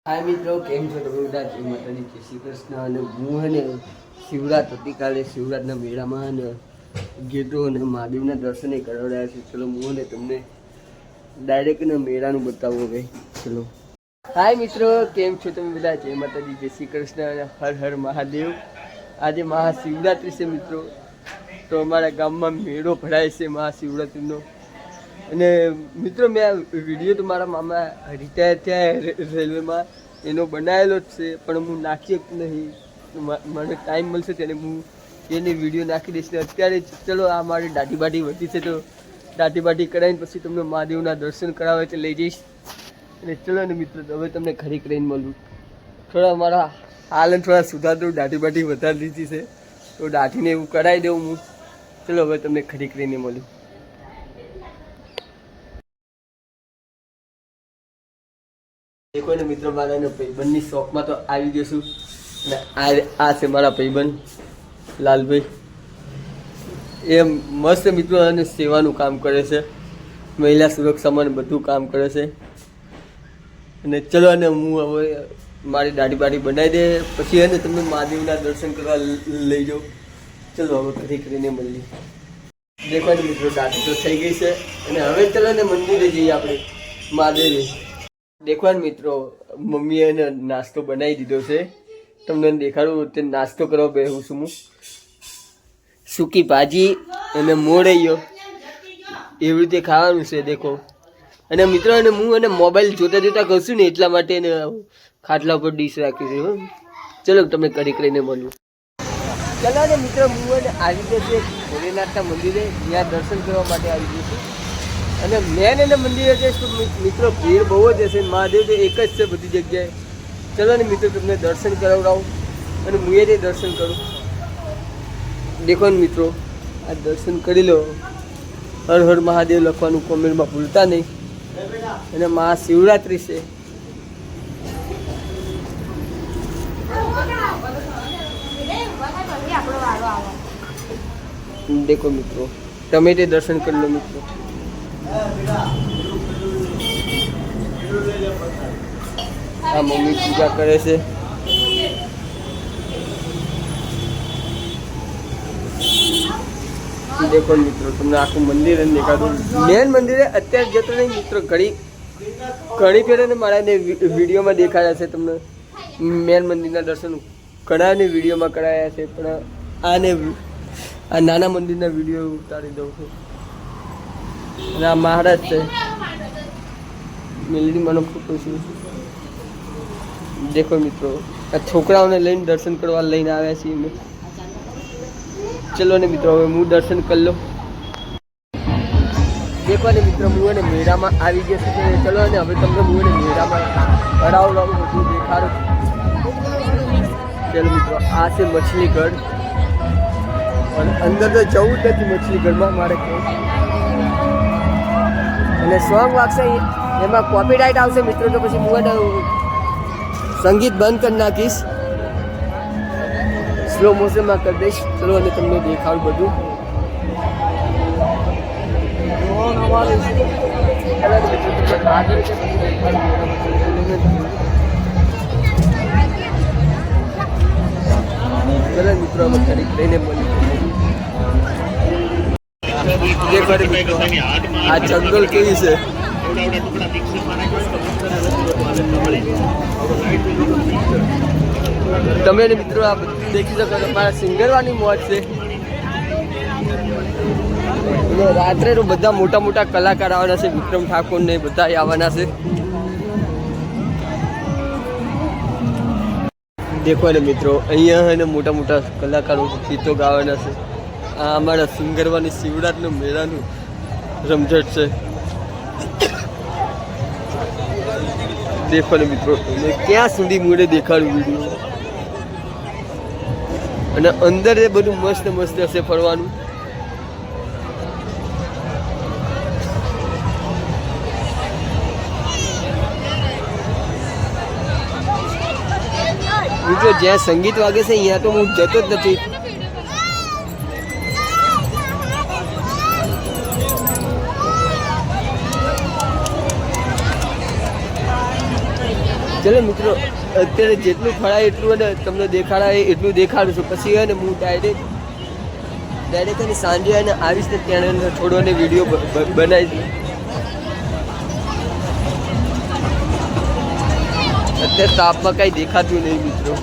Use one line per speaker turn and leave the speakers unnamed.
हाय मित्रों, केम छो तमे बधा? जय माताजी, जय श्री कृष्ण। અને હું હે શિવરાત હતી કાલે શિવરાતના મેળામાં અને ગીતો અને મહાદેવના દર્શન કરાવડાયા છે. ચલો હું ને તમને ડાયરેક્ટ ને મેળાનું બતાવું હવે. ચલો હાય મિત્રો, કેમ છો તમે બધા? જય માતાજી, જય શ્રી કૃષ્ણ અને હર હર મહાદેવ. આજે મહાશિવરાત્રિ છે મિત્રો, તો અમારા ગામમાં મેળો ભરાય છે મહાશિવરાત્રિનો. અને મિત્રો મેં આ વિડીયો તો મારા મામા રિટાયર થયા રેલવેમાં એનો બનાવેલો જ છે, પણ હું નાખી શકતો નહીં. મને ટાઈમ મળશે ત્યારે હું એને વિડીયો નાખી દઈશ. અત્યારે ચલો આ મારી દાઢી બાટી વધી છે, તો દાઢી બાટી કરાવીને પછી તમને મહાદેવના દર્શન કરાવે છે લઈ જઈશ. અને ચલો ને મિત્રો, હવે તમને ખરી કરીને મળું. થોડા મારા હાલ થોડા સુધાર દાઢી બાટી વધારી દીધી છે, તો દાઢીને એવું કરાવી દઉં હું. ચલો હવે તમને ખરી કરીને મળું. દેખો ને મિત્રો, મારા ભાઈબંધની શોપમાં તો આવી ગયો છું. અને આ છે મારા ભાઈબંધ લાલભાઈ. એ મસ્ત મિત્રો અને સેવાનું કામ કરે છે, મહિલા સુરક્ષામાં બધું કામ કરે છે. અને ચલો અને હું હવે મારી દાઢી બાઢી બનાવી દે પછી એને તમને મહાદેવના દર્શન કરવા લઈ જાઉં. ચલો હવે ખરી કરીને મળીએ. દેખો ને મિત્રો, દાઢી તો થઈ ગઈ છે અને હવે ચલો ને મંદિરે જઈએ આપણે મહાદેવે. દેખો ને મિત્રો, મમ્મીએ એને નાસ્તો બનાવી દીધો છે. તમને દેખાડું તે નાસ્તો કરવા બેહું છું હું. સૂકી ભાજી અને મોરૈયો એવી રીતે ખાવાનું છે. દેખો અને મિત્રો અને હું એને મોબાઈલ જોતા જોતા કહું છું ને, એટલા માટે એને ખાટલા ઉપર ડીશ રાખી છે. ચલો તમને કરી કરીને મળું. ચલો ને મિત્રો, હું એને આવી ગયો છે ભોલેનાથના મંદિરે, ત્યાં દર્શન કરવા માટે આવી ગયો છું. અને મેન એને મંદિરે જઈશ તો મિત્રો ભીડ બહુ જ હશે. મહાદેવ તો એક જ છે બધી જગ્યાએ. ચલો ને મિત્રો, તમને દર્શન કરાવડાવું અને હું એ દર્શન કરું. દેખો ને મિત્રો, આ દર્શન કરી લો. હર હર મહાદેવ લખવાનું કોમેન્ટમાં ભૂલતા નહીં. અને મહાશિવરાત્રિ છે. દેખો મિત્રો, તમે તે દર્શન કરી લો મિત્રો. આ મમ્મી પૂજા કરે છે. દેખો મિત્રો, તમને આખું મંદિર દેખાડું. મેન મંદિરે અત્યારે જતો નહીં મિત્રો, ઘણી ફેર મારા વિડીયોમાં દેખાડ્યા છે તમને. મેન મંદિરના દર્શન ઘણાને વિડીયોમાં કરાયા છે, પણ આ નાના મંદિરના વિડીયો ઉતારી દઉં છું. અને આ મહારાજ છે, મેલડી માનો ફોટો છે. દેખો મિત્રો, આ છોકરાઓને લઈને દર્શન કરવા લઈને આવ્યા છીએ અમે. ચલો ને મિત્રો, હવે હું દર્શન કરી લઉં. દેખો ને મિત્રો, હું એને મેળામાં આવી ગયો છું. ચલો ને હવે તમને હું એને મેળામાં હરાવડાવું બધું દેખાડું. ચલો મિત્રો, આ છે મછલી ઘર. અને અંદર તો જવું જ નથી મછલી ઘરમાં મારે કેવું. અને સોંગ વાગશે એમાં કોપીરાઇટ આવશે મિત્રો, તો પછી હું સંગીત બંધ કરી નાખીશ, સ્લો મોશનમાં કરી દઈશ. ચલો અને તમને દેખાડું બધું. ચલો મિત્રો, અમે ખરીદ લઈને બોલી. આ જંગલ કેવી છે. તમે મિત્રો આ બધું દેખી શકો. મારા સિંગરવાની મોજ છે. રાત્રે તો બધા મોટા મોટા કલાકાર આવવાના છે. વિક્રમ ઠાકોર ને બધા આવવાના છે. દેખો ને મિત્રો, અહીંયા એને મોટા મોટા કલાકારો ગીતો ગાવાના છે. આ અમારા સિંગરવાની શિવરાતનું મેળાનું રમઝટ છે. દેખો ને મિત્રો, તમે ક્યાં સુધી મૂળે દેખાડું વિડીયો. અને અંદર એ બધું મસ્ત મસ્ત હશે ફરવાનું. મિત્રો જ્યાં સંગીત વાગે છે અહીંયા તો હું જતો જ નથી. ચલો મિત્રો, અત્યારે જેટલું ફળાય એટલું અને તમને દેખાડાય એટલું દેખાડું છું. પછી અને હું ડાયરેક્ટ અને સાંજે અને આવીશ ને ત્યાં થોડોને વિડીયો બનાવી. અત્યારે તાપમાં કાંઈ દેખાતું નહીં મિત્રો.